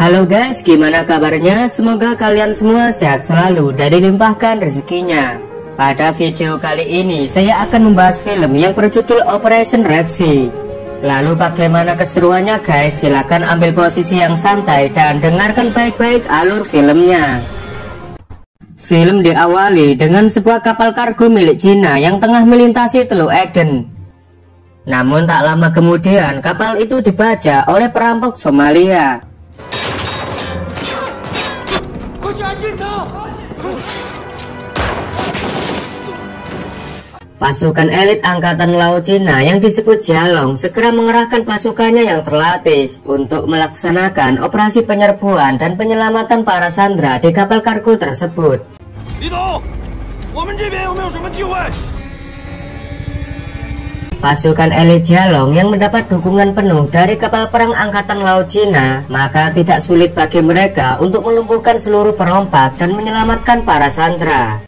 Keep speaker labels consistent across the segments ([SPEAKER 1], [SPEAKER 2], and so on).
[SPEAKER 1] Halo guys, gimana kabarnya? Semoga kalian semua sehat selalu dan dilimpahkan rezekinya. Pada video kali ini saya akan membahas film yang berjudul Operation Red Sea. Lalu bagaimana keseruannya guys? Silahkan ambil posisi yang santai dan dengarkan baik-baik alur filmnya. Film diawali dengan sebuah kapal kargo milik Cina yang tengah melintasi Teluk Aden. Namun tak lama kemudian kapal itu dibajak oleh perampok Somalia. Pasukan elit Angkatan Laut Cina yang disebut Jialong segera mengerahkan pasukannya yang terlatih untuk melaksanakan operasi penyerbuan dan penyelamatan para sandera di kapal kargo tersebut. Pasukan elit Jialong yang mendapat dukungan penuh dari kapal perang Angkatan Laut Cina, maka tidak sulit bagi mereka untuk melumpuhkan seluruh perompak dan menyelamatkan para sandera.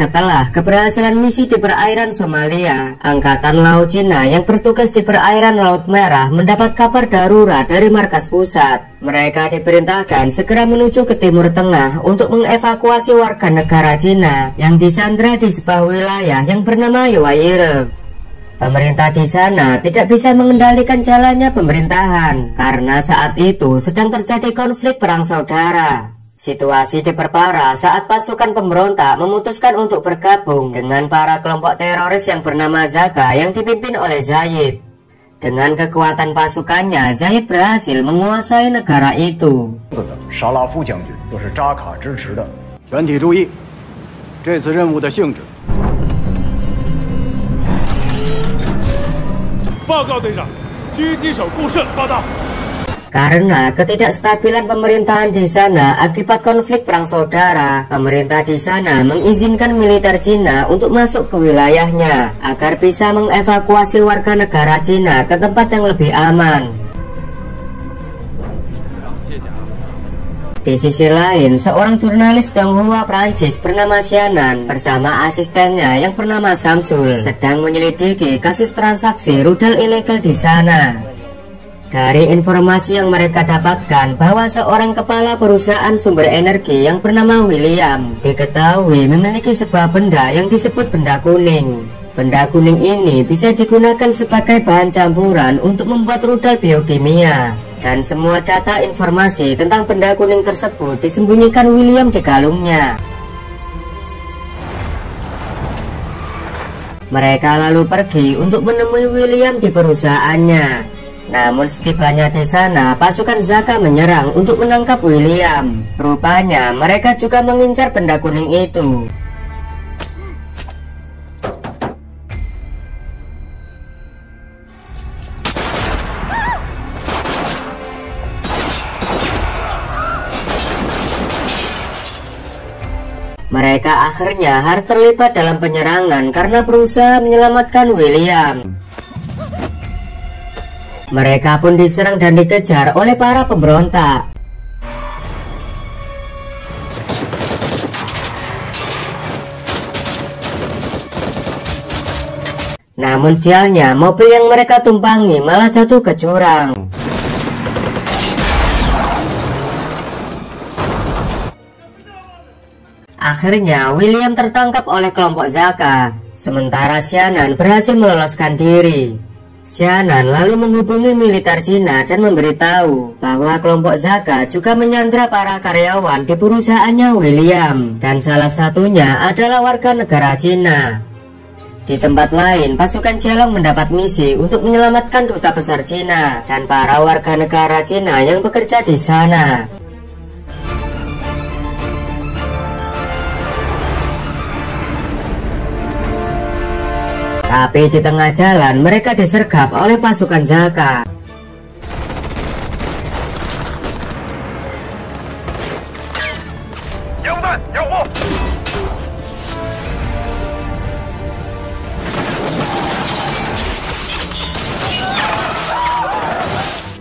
[SPEAKER 1] Setelah keberhasilan misi di perairan Somalia, Angkatan Laut Cina yang bertugas di perairan Laut Merah mendapat kabar darurat dari markas pusat. Mereka diperintahkan segera menuju ke Timur Tengah untuk mengevakuasi warga negara Cina yang disandra di sebuah wilayah yang bernama Yuayire. Pemerintah di sana tidak bisa mengendalikan jalannya pemerintahan karena saat itu sedang terjadi konflik perang saudara. Situasi diperparah saat pasukan pemberontak memutuskan untuk bergabung dengan para kelompok teroris yang bernama Zaka yang dipimpin oleh Zayed. Dengan kekuatan pasukannya, Zayed berhasil menguasai negara itu. Karena ketidakstabilan pemerintahan di sana akibat konflik perang saudara, pemerintah di sana mengizinkan militer Cina untuk masuk ke wilayahnya agar bisa mengevakuasi warga negara Cina ke tempat yang lebih aman. Di sisi lain, seorang jurnalis Tionghoa Prancis bernama Xianan bersama asistennya yang bernama Samsul sedang menyelidiki kasus transaksi rudal ilegal di sana. Dari informasi yang mereka dapatkan bahwa seorang kepala perusahaan sumber energi yang bernama William diketahui memiliki sebuah benda yang disebut benda kuning. Benda kuning ini bisa digunakan sebagai bahan campuran untuk membuat rudal biokimia. Dan semua data informasi tentang benda kuning tersebut disembunyikan William di kalungnya. Mereka lalu pergi untuk menemui William di perusahaannya. Namun setibanya di sana, pasukan Zaka menyerang untuk menangkap William. Rupanya mereka juga mengincar benda kuning itu. Mereka akhirnya harus terlibat dalam penyerangan karena berusaha menyelamatkan William. Mereka pun diserang dan dikejar oleh para pemberontak. Namun sialnya, mobil yang mereka tumpangi malah jatuh ke jurang. Akhirnya William tertangkap oleh kelompok Zaka, sementara Xianan berhasil meloloskan diri. Xianan lalu menghubungi militer Cina dan memberitahu bahwa kelompok Zaka juga menyandra para karyawan di perusahaannya William, dan salah satunya adalah warga negara Cina. Di tempat lain, pasukan Jialong mendapat misi untuk menyelamatkan duta besar Cina dan para warga negara Cina yang bekerja di sana. Tapi di tengah jalan mereka disergap oleh pasukan Zaka.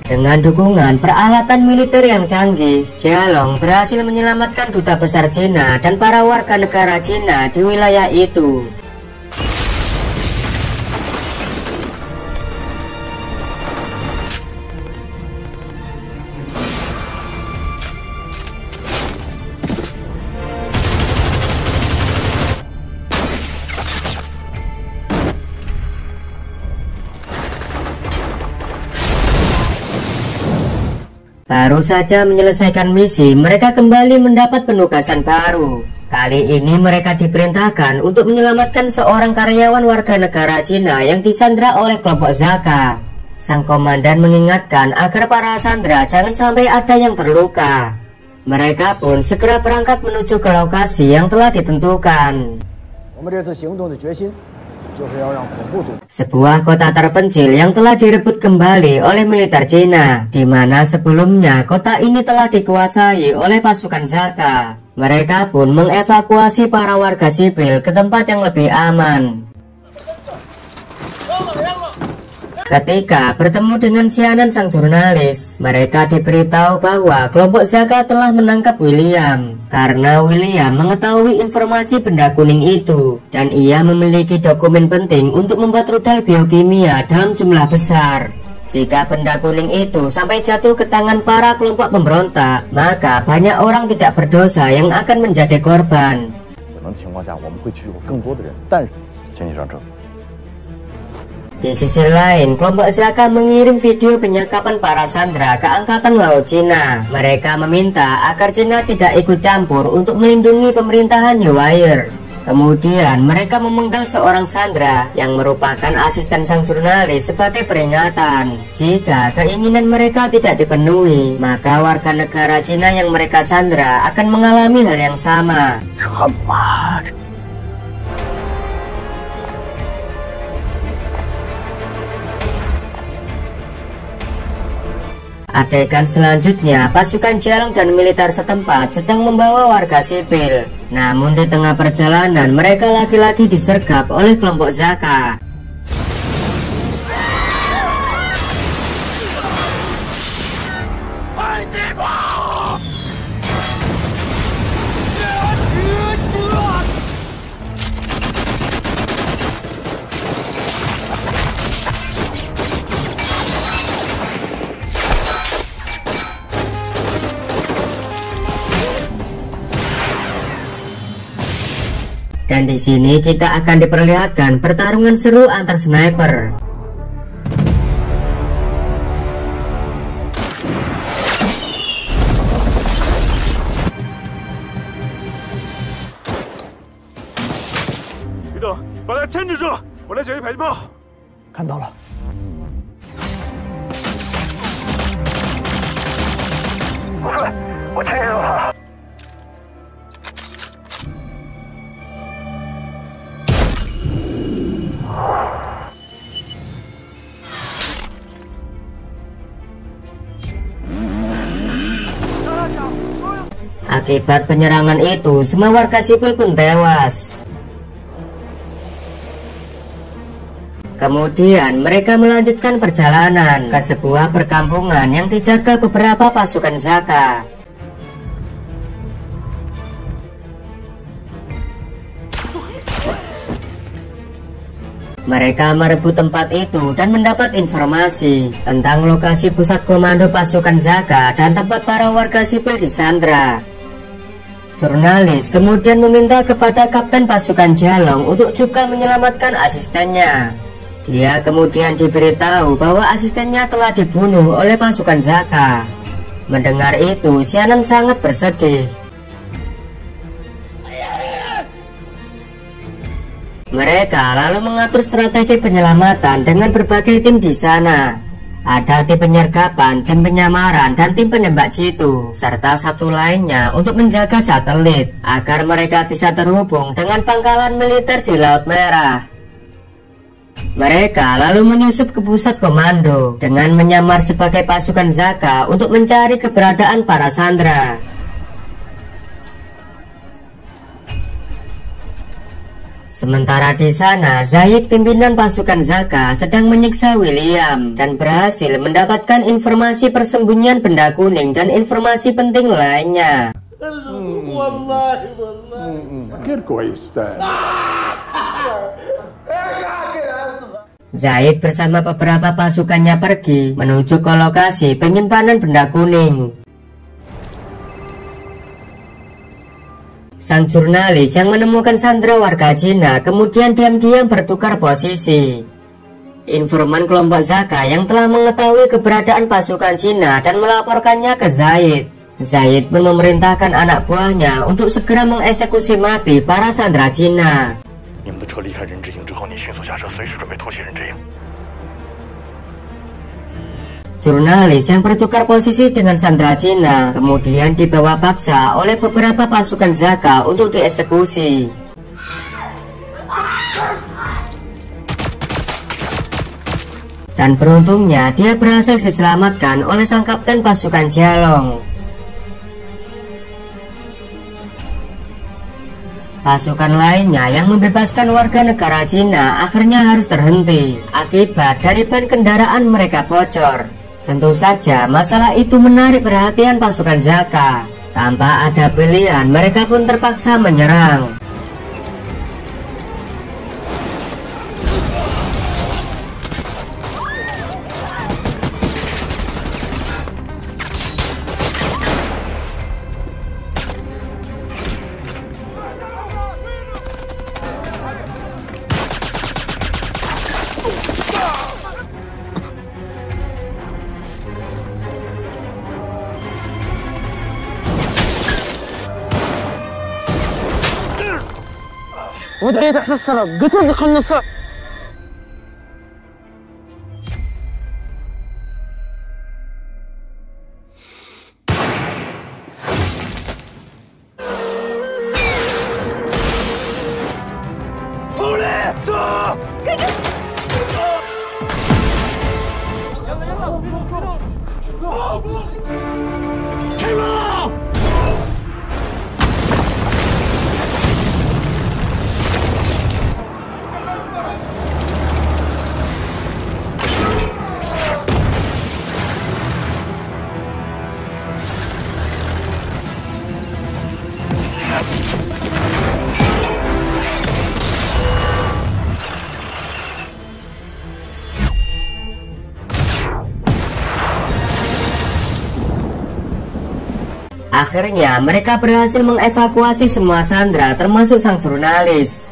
[SPEAKER 1] Dengan dukungan peralatan militer yang canggih, Jialong berhasil menyelamatkan duta besar Cina dan para warga negara Cina di wilayah itu. Baru saja menyelesaikan misi, mereka kembali mendapat penugasan baru. Kali ini mereka diperintahkan untuk menyelamatkan seorang karyawan warga negara Cina yang disandra oleh kelompok Zaka. Sang komandan mengingatkan agar para sandera jangan sampai ada yang terluka. Mereka pun segera berangkat menuju ke lokasi yang telah ditentukan. Sebuah kota terpencil yang telah direbut kembali oleh militer Cina, di mana sebelumnya kota ini telah dikuasai oleh pasukan Zaka. Mereka pun mengevakuasi para warga sipil ke tempat yang lebih aman. Ketika bertemu dengan Xianan sang jurnalis, mereka diberitahu bahwa kelompok Zaka telah menangkap William karena William mengetahui informasi benda kuning itu dan ia memiliki dokumen penting untuk membuat rudal biokimia dalam jumlah besar. Jika benda kuning itu sampai jatuh ke tangan para kelompok pemberontak, maka banyak orang tidak berdosa yang akan menjadi korban. Di sisi lain, kelompok Zaka mengirim video penyekapan para sandera ke Angkatan Laut Cina. Mereka meminta agar Cina tidak ikut campur untuk melindungi pemerintahan Yuwair. Kemudian mereka memenggal seorang sandera yang merupakan asisten sang jurnalis sebagai peringatan. Jika keinginan mereka tidak dipenuhi, maka warga negara Cina yang mereka sandera akan mengalami hal yang sama. Adegan selanjutnya, pasukan Jialong dan militer setempat sedang membawa warga sipil. Namun di tengah perjalanan mereka lagi-lagi disergap oleh kelompok Zaka. Dan di sini kita akan diperlihatkan pertarungan seru antar sniper. Akibat penyerangan itu, semua warga sipil pun tewas. Kemudian mereka melanjutkan perjalanan ke sebuah perkampungan yang dijaga beberapa pasukan Zaka. Mereka merebut tempat itu dan mendapat informasi tentang lokasi pusat komando pasukan Zaka dan tempat para warga sipil disandra. Jurnalis kemudian meminta kepada kapten pasukan Jialong untuk juga menyelamatkan asistennya. Dia kemudian diberitahu bahwa asistennya telah dibunuh oleh pasukan Zaka. Mendengar itu, Xianan sangat bersedih. Mereka lalu mengatur strategi penyelamatan dengan berbagai tim di sana. Ada tim penyergapan, tim penyamaran, dan tim penembak jitu, serta satu lainnya untuk menjaga satelit agar mereka bisa terhubung dengan pangkalan militer di Laut Merah. Mereka lalu menyusup ke pusat komando dengan menyamar sebagai pasukan Zaka untuk mencari keberadaan para sandera. Sementara di sana, Zaid, pimpinan pasukan Zaka, sedang menyiksa William dan berhasil mendapatkan informasi persembunyian benda kuning dan informasi penting lainnya. Zaid bersama beberapa pasukannya pergi menuju ke lokasi penyimpanan benda kuning. Sang jurnalis yang menemukan sandera warga Cina kemudian diam-diam bertukar posisi. Informan kelompok Zaka yang telah mengetahui keberadaan pasukan Cina dan melaporkannya ke Zaid. Zaid pun memerintahkan anak buahnya untuk segera mengeksekusi mati para sandera Cina. Jurnalis yang bertukar posisi dengan sandera Cina kemudian dibawa paksa oleh beberapa pasukan Zaka untuk dieksekusi. Dan beruntungnya dia berhasil diselamatkan oleh sang kapten pasukan Jialong. Pasukan lainnya yang membebaskan warga negara Cina akhirnya harus terhenti akibat dari ban kendaraan mereka bocor. Tentu saja masalah itu menarik perhatian pasukan Zaka. Tanpa ada pilihan, mereka pun terpaksa menyerang.
[SPEAKER 2] وضعية تحت السراب قتل النصر.
[SPEAKER 1] Akhirnya mereka berhasil mengevakuasi semua sandera termasuk sang jurnalis.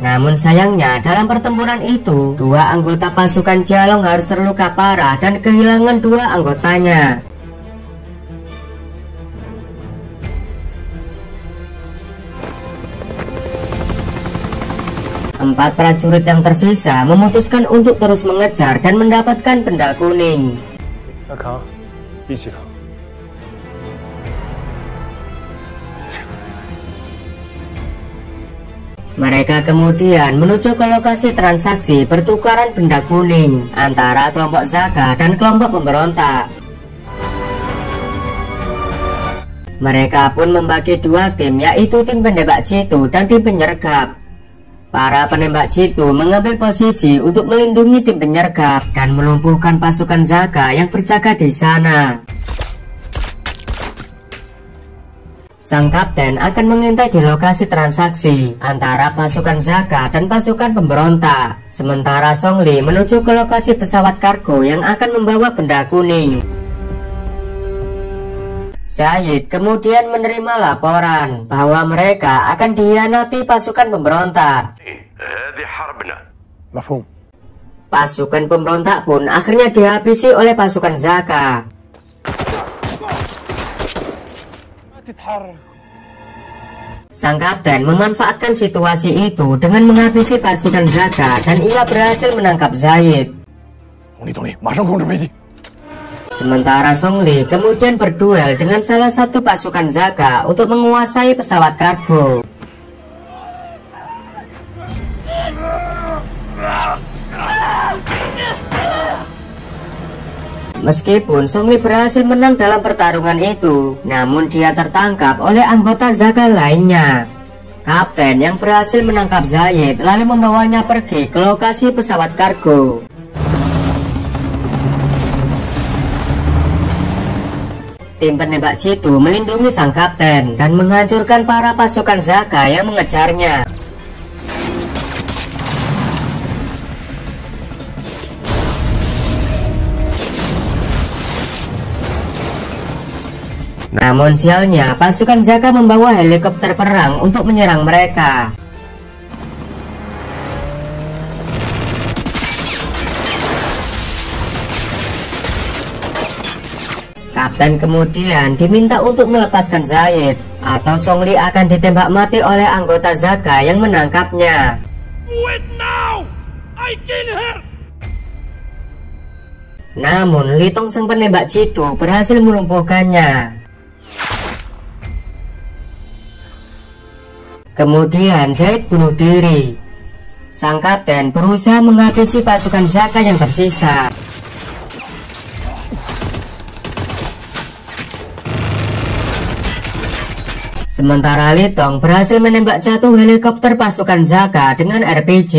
[SPEAKER 1] Namun sayangnya dalam pertempuran itu, dua anggota pasukan Jialong harus terluka parah dan kehilangan dua anggotanya. Empat prajurit yang tersisa memutuskan untuk terus mengejar dan mendapatkan benda kuning. Mereka kemudian menuju ke lokasi transaksi pertukaran benda kuning antara kelompok Zaka dan kelompok pemberontak. Mereka pun membagi dua tim, yaitu tim penembak jitu dan tim penyergap. Para penembak jitu mengambil posisi untuk melindungi tim penyergap dan melumpuhkan pasukan Zaka yang berjaga di sana. Sang kapten akan mengintai di lokasi transaksi antara pasukan Zaka dan pasukan pemberontak. Sementara Song Li menuju ke lokasi pesawat kargo yang akan membawa benda kuning. Zaid kemudian menerima laporan bahwa mereka akan dikhianati pasukan pemberontak. Pasukan pemberontak pun akhirnya dihabisi oleh pasukan Zaka. Sang kapten memanfaatkan situasi itu dengan menghabisi pasukan Zaka dan ia berhasil menangkap Zaid. Sementara Song Li kemudian berduel dengan salah satu pasukan Zaka untuk menguasai pesawat kargo. Meskipun Song Li berhasil menang dalam pertarungan itu, namun dia tertangkap oleh anggota Zaka lainnya. Kapten yang berhasil menangkap Zaid lalu membawanya pergi ke lokasi pesawat kargo. Tim penembak jitu melindungi sang kapten dan menghancurkan para pasukan Zaka yang mengejarnya. Namun sialnya, pasukan Zaka membawa helikopter perang untuk menyerang mereka. Kapten kemudian diminta untuk melepaskan Zaid, atau Song Li akan ditembak mati oleh anggota Zaka yang menangkapnya.
[SPEAKER 2] Wait now! I kill her!
[SPEAKER 1] Namun Li Tong sang penembak jitu berhasil melumpuhkannya. Kemudian Zaid bunuh diri. Sang kapten berusaha menghabisi pasukan Zaka yang tersisa. Sementara Li Tong berhasil menembak jatuh helikopter pasukan Zaka dengan RPG.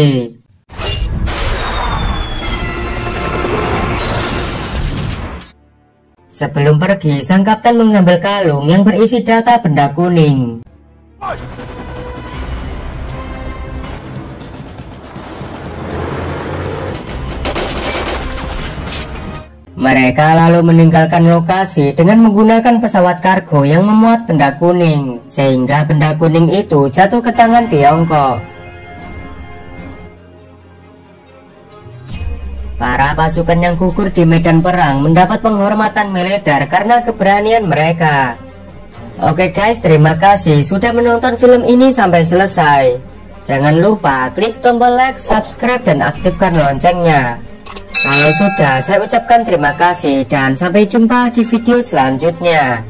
[SPEAKER 1] Sebelum pergi, sang kapten mengambil kalung yang berisi data benda kuning. Mereka lalu meninggalkan lokasi dengan menggunakan pesawat kargo yang memuat benda kuning, sehingga benda kuning itu jatuh ke tangan Tiongkok. Para pasukan yang gugur di medan perang mendapat penghormatan militer karena keberanian mereka. Oke guys, terima kasih sudah menonton film ini sampai selesai. Jangan lupa klik tombol like, subscribe, dan aktifkan loncengnya. Kalau sudah, saya ucapkan terima kasih dan sampai jumpa di video selanjutnya.